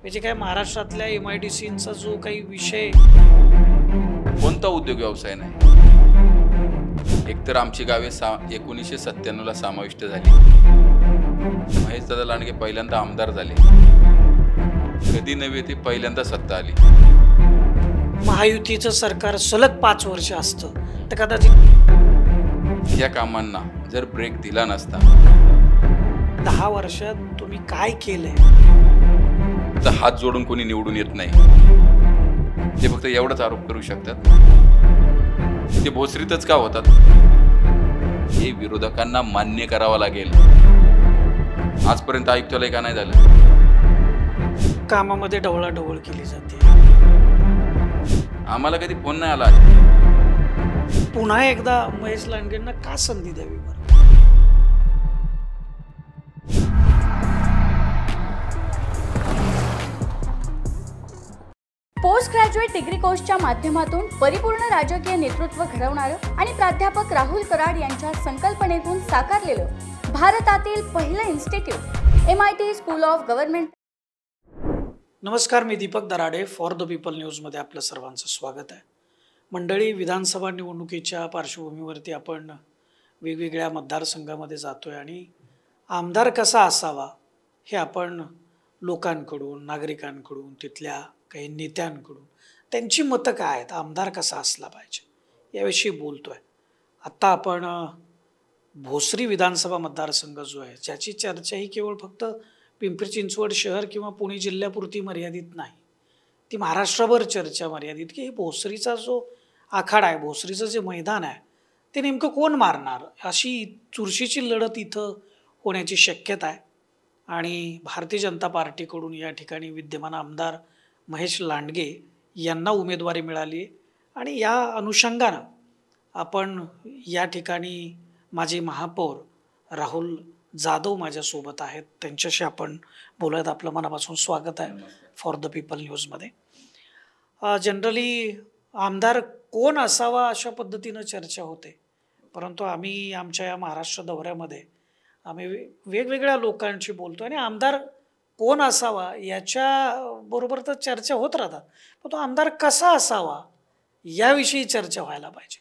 म्हणजे काय महाराष्ट्रातल्या MIDCचा जो काही विषय कोणता उद्योग व्यवसाय नाही. एकतर आमची गावे 1997 ला समाविष्ट झाली. महेशदादा लांडगे पहिल्यांदा आमदार झाले. कधी नव्हे ते पहिल्यांदा सत्ता आली. महायुतीचं सरकार सलग 5 वर्ष असतं तर कदाचित या कामांना जर ब्रेक दिला नसता 10 वर्षात तुम्ही काय केलंय? तर हात जोडून कोणी निवडून येत नाही. ते फक्त एवढाच आरोप करू शकतात. ते भोसरीतच का होतात हे विरोधकांना मान्य करावं लागेल. आजपर्यंत आयुक्तालय का नाही झालं? कामामध्ये ढवळाढवळ केली जाते. आम्हाला कधी फोन नाही आला. पुन्हा एकदा महेश लांडगेंना का संधी द्यावी बरं? पोस्ट ग्रॅज्युएट डिग्री कोर्सच्या माध्यमातून परिपूर्ण राजकीय नेतृत्व घडवणारं आणि प्राध्यापक राहुल कराड यांच्या संकल्पनेतून साकारलेलं भारतातील पहिलं institute MIT school of government. नमस्कार, मी Deepak Darade. For the people न्यूजमध्ये आपलं सर्वांचं स्वागत आहे. मंडळी, विधानसभा निवडणुकीच्या पार्श्वभूमीवरती आपण वेगवेगळ्या मतदारसंघामध्ये जातोय आणि आमदार कसा असावा हे आपण लोकांकडून, नागरिकांकडून, तिथल्या काही नेत्यांकडून त्यांची मतं काय आहेत, आमदार कसा असला पाहिजे याविषयी बोलतोय. आत्ता आपण भोसरी विधानसभा मतदारसंघ जो आहे ज्याची चर्चा ही केवळ फक्त पिंपरी चिंचवड शहर किंवा पुणे जिल्ह्यापुरती मर्यादित नाही, ती महाराष्ट्रभर चर्चा मर्यादित की हे भोसरीचा जो आखाडा आहे, भोसरीचं जे मैदान आहे ते नेमकं कोण मारणार, अशी चुरशीची लढत इथं होण्याची शक्यता आहे. आणि भारतीय जनता पार्टीकडून या ठिकाणी विद्यमान आमदार महेश लांडगे यांना उमेदवारी मिळाली आणि या अनुषंगानं आपण या ठिकाणी माजी महापौर राहुल जाधव माझ्यासोबत आहेत. त्यांच्याशी आपण बोलत आपलं मनापासून स्वागत आहे फॉर द पीपल न्यूजमध्ये. जनरली आमदार कोण असावा अशा पद्धतीनं चर्चा होते, परंतु आम्ही आमच्या या महाराष्ट्र दौऱ्यामध्ये आम्ही वेगवेगळ्या लोकांशी बोलतो आणि आमदार कोण असावा याच्या बरोबर तर चर्चा होत राहतात, पण तो आमदार कसा असावा याविषयी चर्चा व्हायला पाहिजे.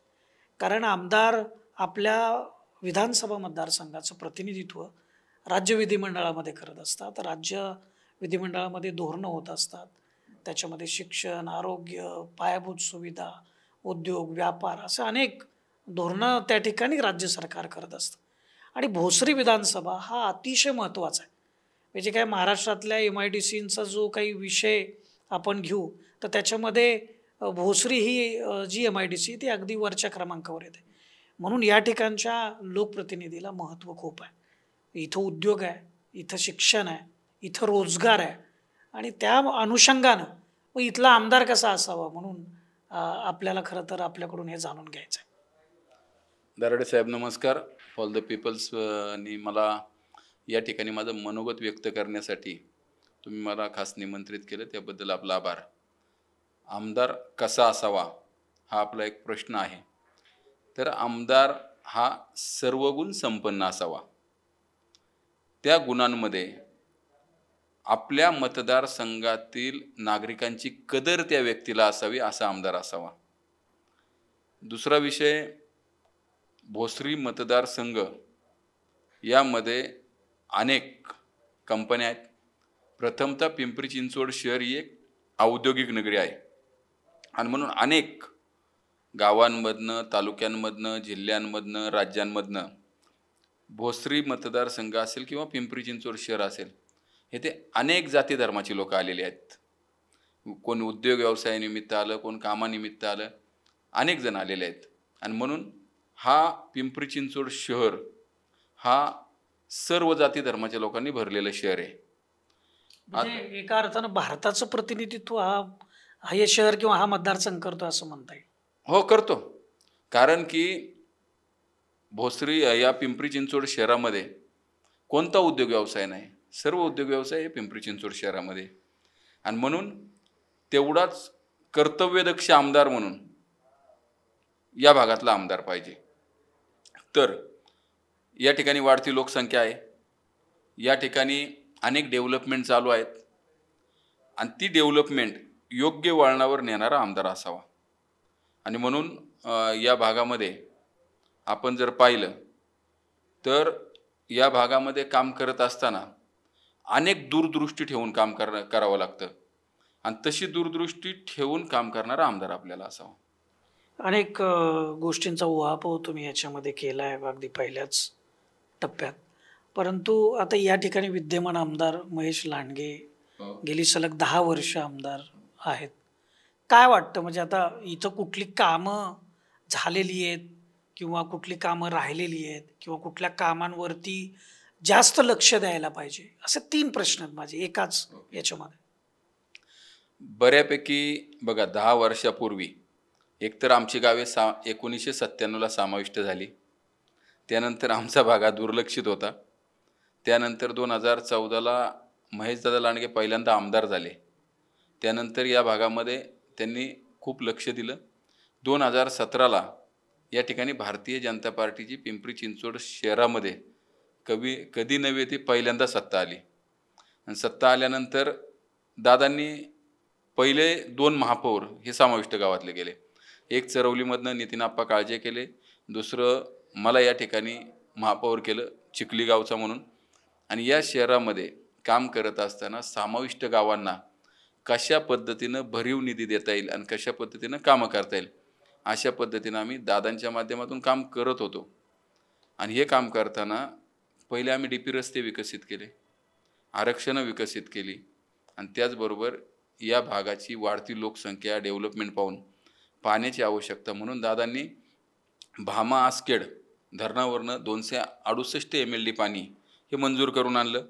कारण आमदार आपल्या विधानसभा मतदारसंघाचं प्रतिनिधित्व राज्य विधिमंडळामध्ये करत असतात. राज्य विधिमंडळामध्ये धोरणं होत असतात, त्याच्यामध्ये शिक्षण, आरोग्य, पायाभूत सुविधा, उद्योग, व्यापार असं अनेक धोरणं त्या ठिकाणी राज्य सरकार करत असतं. आणि भोसरी विधानसभा हा अतिशय महत्त्वाचा आहे. म्हणजे काय महाराष्ट्रातल्या MIDCचा जो काही विषय आपण घेऊ तर त्याच्यामध्ये भोसरी ही जी MIDC ती अगदी वरच्या क्रमांकावर येते. म्हणून या ठिकाणच्या लोकप्रतिनिधीला महत्त्व खूप आहे. इथं उद्योग आहे, इथं शिक्षण आहे, इथं रोजगार आहे आणि त्या अनुषंगानं मग इथला आमदार कसा असावा म्हणून आपल्याला खरं तर आपल्याकडून हे जाणून घ्यायचं आहे. दराडे साहेब नमस्कार. फॉर द पीपल्स आणि मला या ठिकाणी माझं मनोगत व्यक्त करण्यासाठी तुम्ही मला खास निमंत्रित केलं, त्याबद्दल आपला आभार. आमदार कसा असावा हा आपला एक प्रश्न आहे. तर आमदार हा सर्वगुण संपन्न असावा. त्या गुणांमध्ये आपल्या मतदारसंघातील नागरिकांची कदर त्या व्यक्तीला असावी, असा आमदार असावा. दुसरा विषय, भोसरी मतदारसंघ यामध्ये अनेक कंपन्या आहेत. प्रथमतः पिंपरी चिंचवड शहर ही एक औद्योगिक नगरी आहे आणि म्हणून अनेक गावांमधनं, तालुक्यांमधनं, जिल्ह्यांमधनं, राज्यांमधनं भोसरी मतदारसंघ असेल किंवा पिंपरी चिंचवड शहर असेल, येथे अनेक जाती धर्माची लोक आलेली आहेत. कोण उद्योग व्यवसायानिमित्त आलं, कोण कामानिमित्त आलं, अनेक जण आलेले आहेत. आणि म्हणून हा पिंपरी चिंचवड शहर हा सर्व जाती धर्माच्या लोकांनी भरलेलं शहर आहे. म्हणजे एका अर्थानं भारताचं प्रतिनिधित्व हा हे शहर किंवा हा मतदारसंघ करतो असं म्हणता येईल. हो, करतो. कारण की भोसरी या पिंपरी चिंचवड शहरामध्ये कोणता उद्योग व्यवसाय नाही, सर्व उद्योग व्यवसाय हे पिंपरी चिंचवड शहरामध्ये. आणि म्हणून तेवढाच कर्तव्यदक्ष आमदार म्हणून या भागातला आमदार पाहिजे. तर या ठिकाणी वाढती लोकसंख्या आहे, या ठिकाणी अनेक डेव्हलपमेंट चालू आहेत. आणि ती डेव्हलपमेंट योग्य वळणावर नेणारा आमदार असावा. आणि म्हणून या भागामध्ये आपण जर पाहिलं तर या भागामध्ये काम करत असताना अनेक दूरदृष्टी ठेवून काम करावं लागतं आणि तशी दूरदृष्टी ठेवून काम करणारा आमदार आपल्याला असावा. अनेक गोष्टींचा उहापोह तुम्ही याच्यामध्ये केला आहे अगदी पहिल्याच टप्प्यात. परंतु आता या ठिकाणी विद्यमान आमदार महेश लांडगे गेली सलग 10 वर्ष आमदार आहेत. काय वाटतं, म्हणजे आता इथं कुठली कामं झालेली आहेत किंवा कुठली कामं राहिलेली आहेत किंवा कुठल्या कामांवरती जास्त लक्ष द्यायला पाहिजे, असे 3 प्रश्न आहेत माझे एकाच याच्यामध्ये. बऱ्यापैकी बघा, 10 वर्षापूर्वी एकतर आमची गावे 1997ला समाविष्ट झाली. त्यानंतर आमचा भाग दुर्लक्षित होता. त्यानंतर 2014ला महेशदादा लांडगे पहिल्यांदा आमदार झाले. त्यानंतर या भागामध्ये त्यांनी खूप लक्ष दिलं. 2017ला या ठिकाणी भारतीय जनता पार्टीची पिंपरी चिंचवड शहरामध्ये कधी नव्हे ती पहिल्यांदा सत्ता आली. आणि सत्ता आल्यानंतर दादांनी पहिले 2 महापौर हे समाविष्ट गावातले गेले. एक चरवलीमधनं नितीन आप्पा काळजे केले, दुसरं मला या ठिकाणी महापौर केलं चिखली गावचा म्हणून. आणि या शहरामध्ये काम करत असताना समाविष्ट गावांना कशा पद्धतीनं भरीव निधी देता येईल आणि कशा पद्धतीनं कामं करता येईल अशा पद्धतीनं आम्ही दादांच्या माध्यमातून काम करत होतो. आणि हे काम करताना पहिले आम्ही DP रस्ते विकसित केले, आरक्षणं विकसित केली आणि त्याचबरोबर या भागाची वाढती लोकसंख्या डेव्हलपमेंट पाहून पाण्याची आवश्यकता म्हणून दादांनी भामा आसखेड धरणावरनं 268 MLD पाणी हे मंजूर करून आणलं.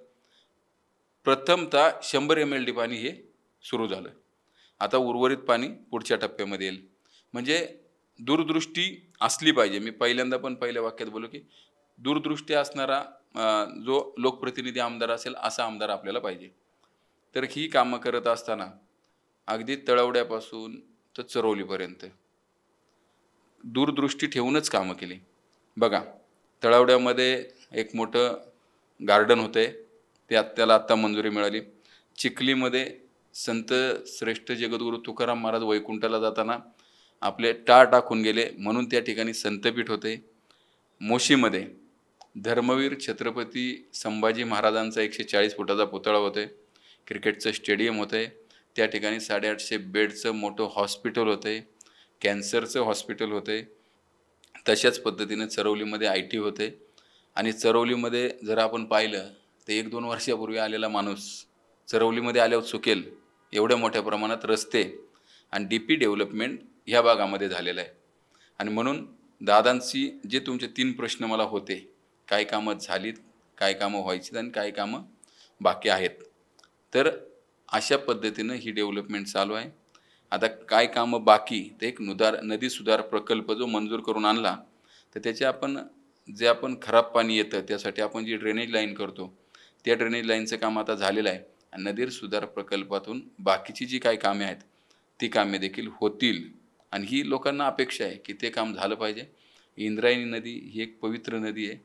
प्रथमतः 100 MLD पाणी हे सुरू झालं. आता उर्वरित पाणी पुढच्या टप्प्यामध्ये येईल. म्हणजे दूरदृष्टी असली पाहिजे. मी पहिल्यांदा पण पहिल्या वाक्यात बोललो की दूरदृष्टी असणारा जो लोकप्रतिनिधी आमदार असेल असा आमदार आपल्याला पाहिजे. तर ही कामं करत असताना अगदी तळवड्यापासून तर चरवलीपर्यंत दूरदृष्टी ठेवूनच कामं केली. बघा, तळवड्यामध्ये एक मोठं गार्डन होतं आहे, त्याला आत्ता मंजुरी मिळाली. चिखलीमध्ये संत श्रेष्ठ जगद्गुरू तुकाराम महाराज वैकुंठाला जाताना आपले टाळ टाकून गेले म्हणून त्या ठिकाणी संतपीठ होते. मोशीमध्ये धर्मवीर छत्रपती संभाजी महाराजांचा 140 फुटाचा पुतळा होते. क्रिकेटचं स्टेडियम होतं आहे. त्या ठिकाणी 850 बेडचं मोठं हॉस्पिटल होतं आहे. कॅन्सरचं हॉस्पिटल होतं आहे. तशाच पद्धतीने चरवलीमध्ये IT होते. आणि चरवलीमध्ये जर आपण पाहिलं तर 1-2 वर्षापूर्वी आलेला माणूस चरवलीमध्ये आल्यावर चुकेल एवढ्या मोठ्या प्रमाणात रस्ते आणि DP डेव्हलपमेंट ह्या भागामध्ये झालेलं आहे. आणि म्हणून दादांची जे तुमचे 3 प्रश्न मला होते, काय कामं झालीत, काय कामं व्हायची आणि काय कामं बाकी आहेत, तर अशा पद्धतीनं ही डेव्हलपमेंट चालू आहे. आता काय कामं बाकी, ते एक नदी सुधार प्रकल्प जो मंजूर करून आणला, तर त्याचे आपण खराब पाणी येतं त्यासाठी आपण जी ड्रेनेज लाईन करतो त्या ड्रेनेज लाईनचं काम आता झालेलं आहे. आणि नदी सुधार प्रकल्पातून बाकीची जी काही कामे आहेत ती कामे देखील होतील. आणि ही लोकांना अपेक्षा आहे की ते काम झालं पाहिजे. इंद्रायणी नदी ही एक पवित्र नदी आहे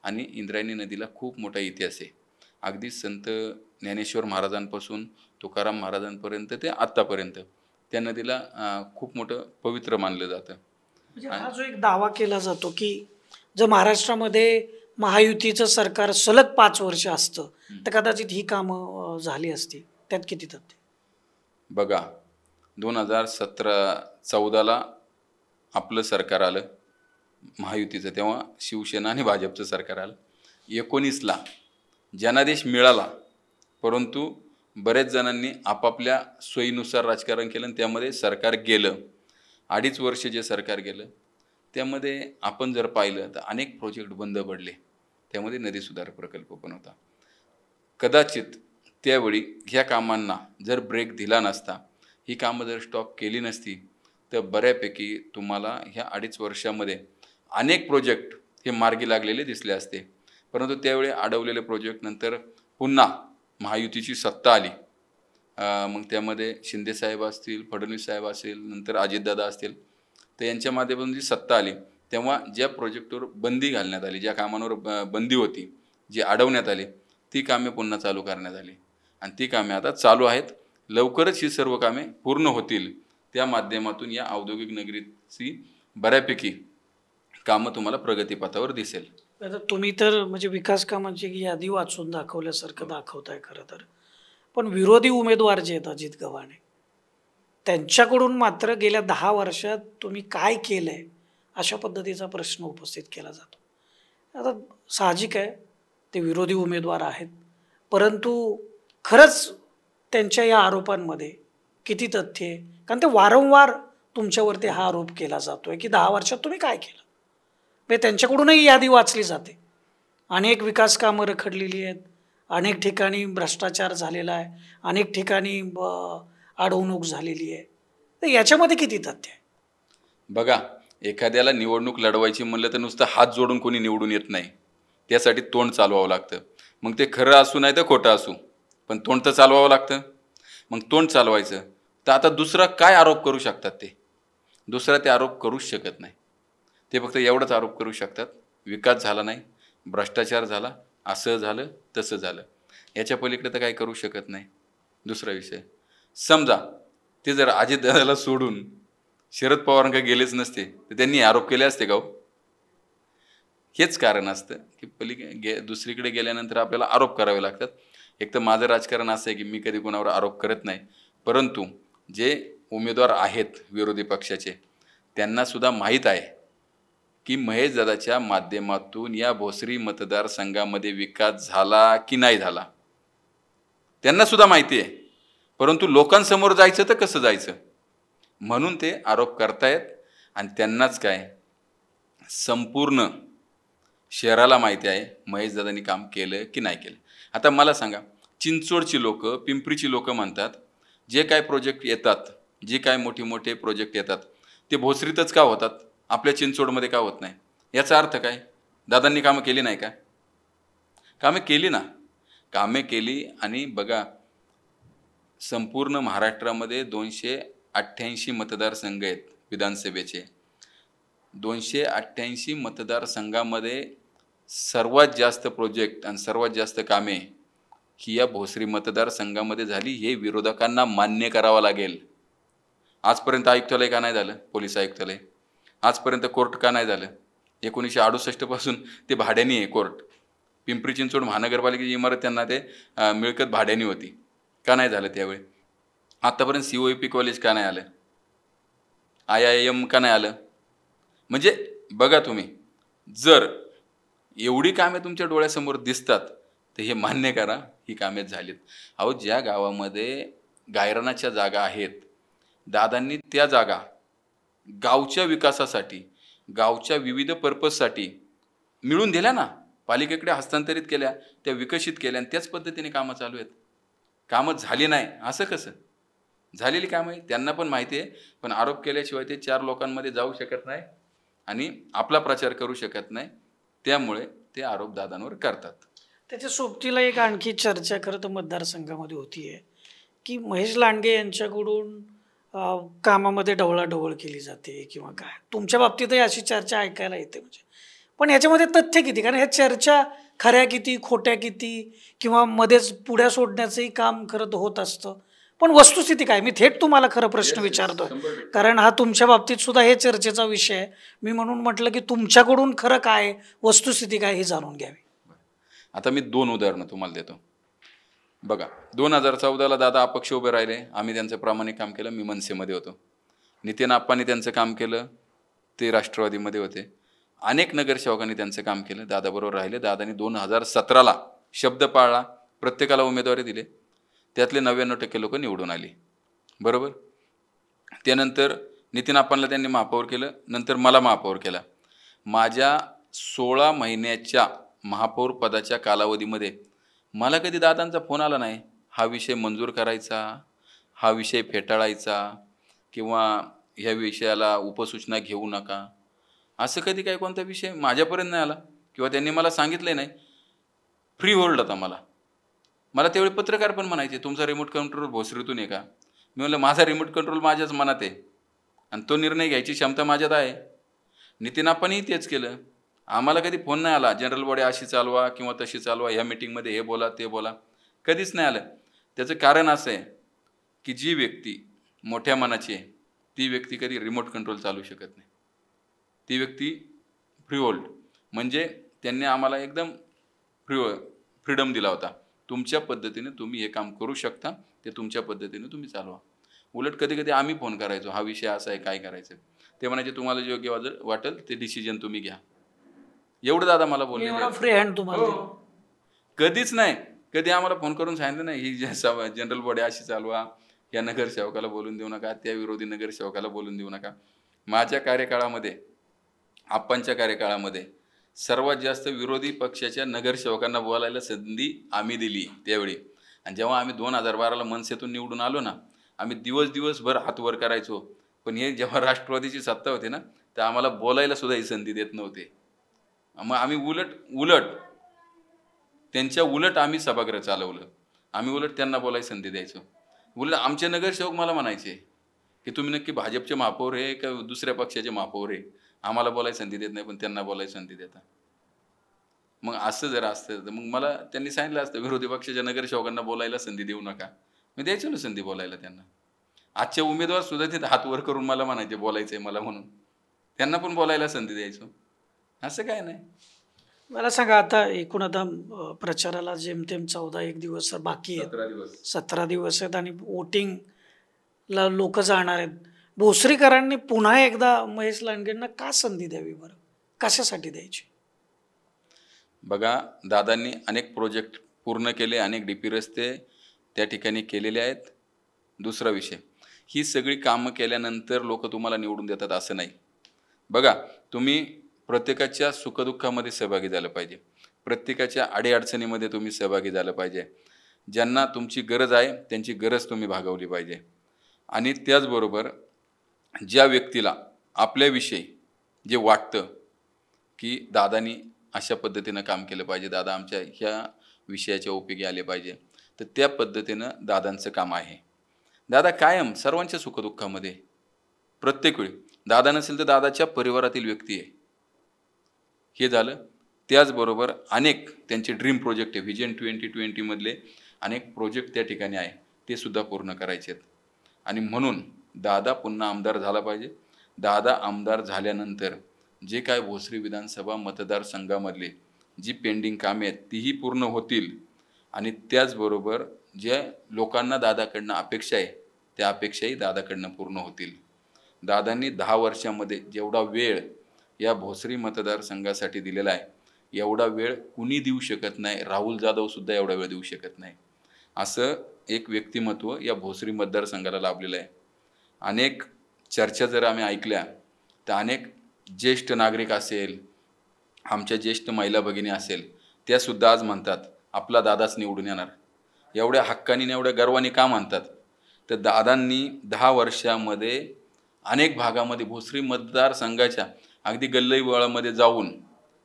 आणि इंद्रायणी नदीला खूप मोठा इतिहास आहे. अगदी संत ज्ञानेश्वर महाराजांपासून तुकाराम महाराजांपर्यंत ते आत्तापर्यंत त्या नदीला खूप मोठं पवित्र मानलं जातं. म्हणजे हा जो एक दावा केला जातो की जर महाराष्ट्रामध्ये महायुतीचं सरकार सलग 5 वर्ष असतं तर कदाचित ही कामं झाली असती, त्यात किती तथ्य? बघा, 2014ला आपलं सरकार आलं महायुतीचं, तेव्हा शिवसेना आणि भाजपचं सरकार आलं. 19ला जनादेश मिळाला, परंतु बरेच जणांनी आपापल्या सोयीनुसार राजकारण केलं आणि त्यामध्ये सरकार गेलं. 2.5 वर्ष जे सरकार गेलं त्यामध्ये आपण जर पाहिलं तर अनेक प्रोजेक्ट बंद पडले. त्यामध्ये नदी सुधार प्रकल्प पण होता. कदाचित त्यावेळी ह्या कामांना जर ब्रेक दिला नसता, ही कामं जर स्टॉप केली नसती, तर बऱ्यापैकी तुम्हाला ह्या 2.5 वर्षामध्ये अनेक प्रोजेक्ट हे मार्गी लागलेले दिसले असते. परंतु त्यावेळी अडवलेले प्रोजेक्ट नंतर पुन्हा महायुतीची सत्ता आली. मग त्यामध्ये शिंदेसाहेब असतील, फडणवीस साहेब असतील, नंतर अजितदादा असतील, तर यांच्या माध्यमातून जी सत्ता आली तेव्हा ज्या प्रोजेक्टवर बंदी घालण्यात आली, ज्या कामांवर बंदी होती, जी अडवण्यात आली, ती कामे पुन्हा चालू करण्यात आली आणि ती कामे आता चालू आहेत. लवकरच ही सर्व कामे पूर्ण होतील. त्या माध्यमातून या औद्योगिक नगरीची बऱ्यापैकी कामं तुम्हाला प्रगतीपथावर दिसेल. आता तुम्ही तर म्हणजे विकास कामांची यादी वाचून दाखवल्यासारखं दाखवताय खरं तर, पण विरोधी उमेदवार जे आहेत अजित गव्हाणे, त्यांच्याकडून मात्र गेल्या 10 वर्षात तुम्ही काय केलंय अशा पद्धतीचा प्रश्न उपस्थित केला जातो. आता साहजिक आहे ते विरोधी उमेदवार आहेत, परंतु खरंच त्यांच्या या आरोपांमध्ये किती तथ्य आहे? कारण ते वारंवार तुमच्यावरती हा आरोप केला जातोय की 10 वर्षात तुम्ही काय केलं. म्हणजे त्यांच्याकडूनही यादी वाचली जाते. अनेक विकास कामं रखडलेली आहेत, अनेक ठिकाणी भ्रष्टाचार झालेला आहे, अनेक ठिकाणी अडवणूक झालेली आहे. तर याच्यामध्ये किती तथ्य आहे? बघा, एखाद्याला निवडणूक लढवायची म्हणलं तर नुसतं हात जोडून कोणी निवडून येत नाही. त्यासाठी तोंड चालवावं लागतं. मग ते खरं असू नाही तर खोटं असू, पण तोंड तर चालवावं लागतं. मग तोंड चालवायचं तर आता दुसरा काय आरोप करू शकतात? ते दुसरा ते आरोप करूच शकत नाही. ते फक्त एवढंच आरोप करू शकतात, विकास झाला नाही, भ्रष्टाचार झाला, असं झालं तसं झालं. याच्या पलीकडे तर काही करू शकत नाही. दुसरा विषय, समजा ते जर अजितदादाला सोडून शरद पवारांकडे गेलेच नसते तर त्यांनी आरोप केले असते का? हेच कारण असतं की दुसरीकडे गेल्यानंतर आपल्याला आरोप करावे लागतात. एक तर माझं राजकारण असं आहे की मी कधी कोणावर आरोप करत नाही, परंतु जे उमेदवार आहेत विरोधी पक्षाचे त्यांना सुद्धा माहीत आहे की महेश दादाच्या माध्यमातून या भोसरी मतदारसंघामध्ये विकास झाला की नाही झाला. त्यांना सुद्धा माहिती आहे, परंतु लोकांसमोर जायचं तर कसं जायचं म्हणून ते आरोप करतायत. आणि त्यांनाच काय, संपूर्ण शहराला माहिती आहे महेश दादांनी काम केलं की नाही केलं. आता मला सांगा, चिंचवडची लोक, पिंपरीची लोक म्हणतात जे काय प्रोजेक्ट येतात, जे काय मोठे प्रोजेक्ट येतात ते भोसरीतच का होतात, आपल्या चिंचवडमध्ये का होत नाही? याचा अर्थ काय? दादांनी कामं केली नाही का? कामे केली ना, कामे केली. आणि बघा, संपूर्ण महाराष्ट्रामध्ये 288 मतदारसंघ आहेत विधानसभेचे. 288 मतदारसंघामध्ये सर्वात जास्त प्रोजेक्ट आणि सर्वात जास्त कामे ही या भोसरी मतदारसंघामध्ये झाली. हे विरोधकांना मान्य करावं लागेल. आजपर्यंत आयुक्तालय का नाही झालं? पोलीस आयुक्तालय. आजपर्यंत कोर्ट का नाही झालं? 1968 पासून ते भाड्याने आहे कोर्ट. पिंपरी चिंचवड महानगरपालिकेची इमारत त्यांना ते मिळकत भाड्याने होती, का नाही झालं त्यावेळी? आतापर्यंत COEP कॉलेज का नाही आलं? IIM का नाही आलं? म्हणजे बघा तुम्ही, जर एवढी कामे तुमच्या डोळ्यासमोर दिसतात तर हे मान्य करा, ही कामे झालीत. अहो, ज्या गावामध्ये गायरानाच्या जागा आहेत, दादांनी त्या जागा गावच्या विकासासाठी, गावच्या विविध पर्पजसाठी मिळून दिल्या ना, पालिकेकडे हस्तांतरित केल्या, त्या विकसित केल्या आणि त्याच पद्धतीने कामं चालू आहेत. कामं झाली नाही असं कसं? झालेली कामं आहे, त्यांना पण माहिती आहे, पण आरोप केल्याशिवाय ते 4 लोकांमध्ये जाऊ शकत नाही आणि आपला प्रचार करू शकत नाही. त्यामुळे ते आरोप दादांवर करतात. त्याच्या सोबतीला एक आणखी चर्चा खरं तर मतदारसंघामध्ये होतीये की महेश लांडगे यांच्याकडून कामामध्ये ढवळाढवळ केली जाते किंवा काय. तुमच्या बाबतीतही अशी चर्चा ऐकायला येते. म्हणजे पण याच्यामध्ये तथ्य किती? कारण ह्या चर्चा खऱ्या किती, खोट्या किती, किंवा मध्येच पुढ्या सोडण्याचंही काम खरं तर होत असतं. पण वस्तुस्थिती काय? मी थेट तुम्हाला खरं प्रश्न विचारतोय, कारण हा तुमच्या बाबतीत सुद्धा हे चर्चेचा विषय आहे. मी म्हणून म्हटलं की तुमच्याकडून खरं काय, वस्तुस्थिती काय हे जाणून घ्यावी. आता मी 2 उदाहरणं तुम्हाला देतो. बघा, 2014ला दादा अपक्ष उभे राहिले, आम्ही त्यांचं प्रामाणिक काम केलं. मी मनसेमध्ये होतो. नितीन आप्पांनी त्यांचं काम केलं, ते राष्ट्रवादीमध्ये होते. अनेक नगरसेवकांनी त्यांचं काम केलं, दादाबरोबर राहिले. दादांनी 2017ला शब्द पाळला, प्रत्येकाला उमेदवारी दिले, त्यातले 99% लोक निवडून आली, बरोबर. त्यानंतर नितीन आप्पांना त्यांनी महापौर केलं, नंतर मला महापौर केला. माझ्या 16 महिन्याच्या महापौर पदाच्या कालावधीमध्ये मला कधी दादांचा फोन आला नाही, हा विषय मंजूर करायचा, हा विषय फेटाळायचा, किंवा ह्या विषयाला उपसूचना घेऊ नका, असं कधी काही कोणता विषय माझ्यापर्यंत नाही आला, किंवा त्यांनी मला सांगितलं नाही. फ्री होल्ड होता मला त्यावेळी पत्रकार पण म्हणायचे, तुमचा रिमोट कंट्रोल भोसरीतून आहे का? मी म्हणलं, माझा रिमोट कंट्रोल माझ्याच मनात आहे आणि तो निर्णय घ्यायची क्षमता माझ्यात आहे. नितीन आप्पांनीही तेच केलं. आम्हाला कधी फोन नाही आला, जनरल बॉडी अशी चालवा किंवा तशी चालवा, ह्या मीटिंगमध्ये हे बोला ते बोला, कधीच नाही आलं. त्याचं कारण असं आहे, की जी व्यक्ती मोठ्या मनाची आहे ती व्यक्ती कधी रिमोट कंट्रोल चालू शकत नाही. ती व्यक्ती फ्रीहोल्ड, म्हणजे त्यांनी आम्हाला एकदम फ्रीडम दिला होता. तुमच्या पद्धतीने तुम्ही हे काम करू शकता, ते तुमच्या पद्धतीने तुम्ही चालवा. उलट कधी कधी आम्ही फोन करायचो, हा विषय असा आहे, काय करायचं. ते म्हणायचे तुम्हाला जे योग्य वाटेल ते डिसिजन तुम्ही घ्या. एवढं दादा मला बोलले. एवढा फ्री हँड तुम्हाला दिला. कधीच नाही, कधी आम्हाला फोन करून सांगितलं नाही ही जनरल बॉडी अशी चालवा, या नगरसेवकाला बोलून देऊ नका, त्या विरोधी नगरसेवकाला बोलून देऊ नका. माझ्या कार्यकाळामध्ये, आप्पांच्या कार्यकाळामध्ये सर्वात जास्त विरोधी पक्षाच्या नगरसेवकांना बोलायला संधी आम्ही दिली त्यावेळी. आणि जेव्हा आम्ही 2012ला मनसेतून निवडून आलो ना, आम्ही दिवसभर हात वर करायचो. पण हे जेव्हा राष्ट्रवादीची सत्ता होती ना, तर आम्हाला बोलायला सुद्धा ही संधी देत नव्हते. मग आम्ही उलट त्यांच्या उलट आम्ही सभागृह चालवलं. आम्ही उलट त्यांना बोलायला संधी द्यायचो. उलट आमचे नगरसेवक मला म्हणायचे की तुम्ही नक्की भाजपचे महापौर आहे का दुसऱ्या पक्षाचे महापौर आहे, आम्हाला बोलायला संधी देत नाही पण त्यांना बोलायला संधी देता. मग असं जर असतं तर मग मला त्यांनी सांगितलं असतं विरोधी पक्षाच्या नगरसेवकांना बोलायला संधी देऊ नका. मी द्यायचो ना संधी बोलायला त्यांना. आजचे उमेदवार सुद्धा ते हात वर करून मला म्हणायचे बोलायचंय मला म्हणून, त्यांना पण बोलायला संधी द्यायचो. असं काय नाही. मला सांगा, आता एकूण आता प्रचाराला जेमतेम 14 दिवस बाकी आहेत, 17 दिवस 17 दिवस आहेत आणि वोटिंगला लोक जाणार आहेत. भोसरीकरांनी पुन्हा एकदा महेश लांडगेंना का संधी द्यावी बरं, कशासाठी द्यायची? बघा, दादांनी अनेक प्रोजेक्ट पूर्ण केले, अनेक डीपी रस्ते त्या ठिकाणी केलेले आहेत. दुसरा विषय, ही सगळी कामं केल्यानंतर लोक तुम्हाला निवडून देतात असं नाही. बघा, तुम्ही प्रत्येकाच्या सुखदुःखामध्ये सहभागी झालं पाहिजे, प्रत्येकाच्या अडीअडचणीमध्ये तुम्ही सहभागी झालं पाहिजे. ज्यांना तुमची गरज आहे त्यांची गरज तुम्ही भागवली पाहिजे. आणि त्याचबरोबर ज्या व्यक्तीला आपल्याविषयी जे वाटतं की दादानी अशा पद्धतीनं काम केलं पाहिजे, दादा आमच्या ह्या विषयाच्या उपयोगी आले पाहिजे, तर त्या पद्धतीनं दादांचं काम आहे. दादा कायम सर्वांच्या सुखदुःखामध्ये प्रत्येक वेळी, दादा नसेल तर दादाच्या परिवारातील व्यक्ती आहे, हे झालं. त्याचबरोबर अनेक त्यांचे ड्रीम प्रोजेक्ट आहे, व्हिजन 2020 मधले अनेक प्रोजेक्ट त्या ठिकाणी आहे, ते सुद्धा पूर्ण करायचे आहेत. आणि म्हणून दादा पुन्हा आमदार झाला पाहिजे. दादा आमदार झाल्यानंतर जे काय भोसरी विधानसभा मतदारसंघामधले जी पेंडिंग कामे आहेत तीही पूर्ण होतील. आणि त्याचबरोबर ज्या लोकांना दादाकडनं अपेक्षा आहे त्या अपेक्षाही दादाकडनं पूर्ण होतील. दादांनी 10 वर्षामध्ये जेवढा वेळ या भोसरी मतदारसंघासाठी दिलेला आहे एवढा वेळ कुणी देऊ शकत नाही. राहुल जाधव सुद्धा एवढा वेळ देऊ शकत नाही. असं एक व्यक्तिमत्व या भोसरी मतदारसंघाला लाभलेलं आहे. अनेक चर्चा जर आम्ही ऐकल्या तर अनेक ज्येष्ठ नागरिक असेल, आमच्या ज्येष्ठ महिला भगिनी असेल, त्या सुद्धा आज म्हणतात आपला दादाच निवडून येणार. एवढ्या हक्काने एवढ्या गर्वाने का म्हणतात, तर दादांनी 10 वर्षामध्ये अनेक भागामध्ये भोसरी मतदारसंघाच्या अगदी गल्लीबोळामध्ये जाऊन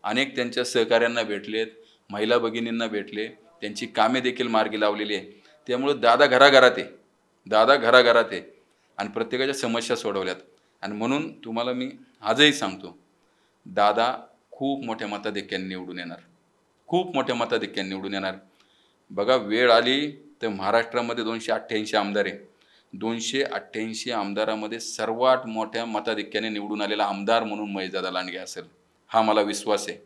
अनेक त्यांच्या सहकाऱ्यांना भेटलेत, महिला भगिनींना भेटले, त्यांची कामे देखील मार्गी लावलेली आहे. त्यामुळे दादा घराघरात आहे आणि प्रत्येकाच्या समस्या सोडवल्यात. आणि म्हणून तुम्हाला मी आजही सांगतो, दादा खूप मोठ्या मताधिक्याने निवडून येणार, बघा वेळ आली तर महाराष्ट्रामध्ये 288 आमदार आहे. 288 आमदारामध्ये सर्वात मोठ्या मताधिक्याने निवडून आलेला आमदार म्हणून महेशदादा लांडगे असेल, हा मला विश्वास आहे.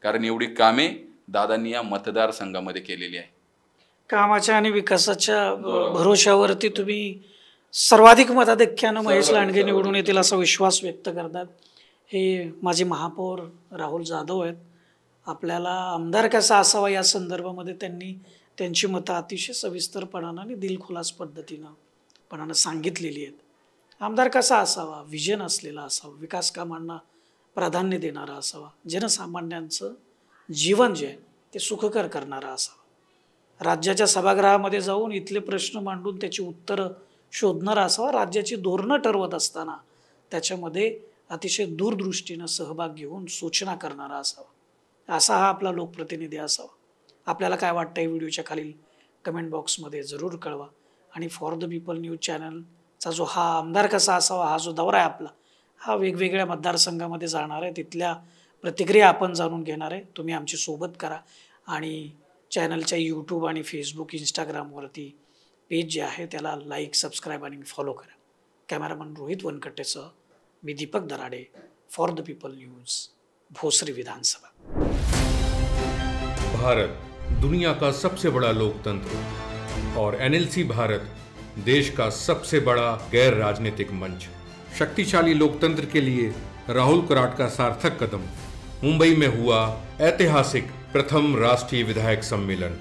कारण एवढी कामे दादांनी या मतदारसंघामध्ये केलेली आहे. कामाच्या आणि विकासाच्या भरोशावरती तुम्ही सर्वाधिक मताधिक्यानं महेश लांडगे निवडून येतील असा विश्वास व्यक्त करतात. हे माजी महापौर राहुल जाधव आहेत. आपल्याला आमदार कसा असावा या संदर्भामध्ये त्यांनी त्यांची मतं अतिशय सविस्तरपणानं आणि दिलखुलास पद्धतीनं सांगितलेली आहेत. आमदार कसा असावा, विजन असलेला असावा, विकास कामांना प्राधान्य देणारा असावा, जनसामान्यांचं जीवन जे आहे ते सुखकर करणारा असावा, राज्याच्या सभागृहामध्ये जाऊन इथले प्रश्न मांडून त्याची उत्तरं शोधणारा असावा, राज्याची धोरणं ठरवत असताना त्याच्यामध्ये अतिशय दूरदृष्टीनं सहभाग घेऊन सूचना करणारा असावा, असा हा आपला लोकप्रतिनिधी असावा. आपल्याला काय वाटतं हे व्हिडिओच्या खालील कमेंट बॉक्समध्ये जरूर कळवा. आणि फॉर द पीपल न्यूज चॅनलचा जो हा आमदार कसा असावा हा जो दौरा आहे आपला, हा वेगवेगळ्या मतदारसंघामध्ये जाणार आहे, तिथल्या प्रतिक्रिया आपण जाणून घेणार आहे. तुम्ही आमची सोबत करा आणि चॅनलच्या यूट्यूब आणि फेसबुक, इंस्टाग्रामवरती पेज जे आहे त्याला लाईक, सबस्क्राईब आणि फॉलो करा. कॅमेरामन रोहित वनकट्टेसह मी Deepak Darade for the people news, Bhosari विधानसभा. भारत दुनिया का सबसे बड़ा लोकतंत्र और NLC भारत देश का सबसे बड़ा गैर राजनीतिक मंच. शक्तिशाली लोकतंत्र के लिए राहुल कराट का सार्थक कदम. मुंबई में हुआ ऐतिहासिक प्रथम राष्ट्रीय विधायक सम्मेलन.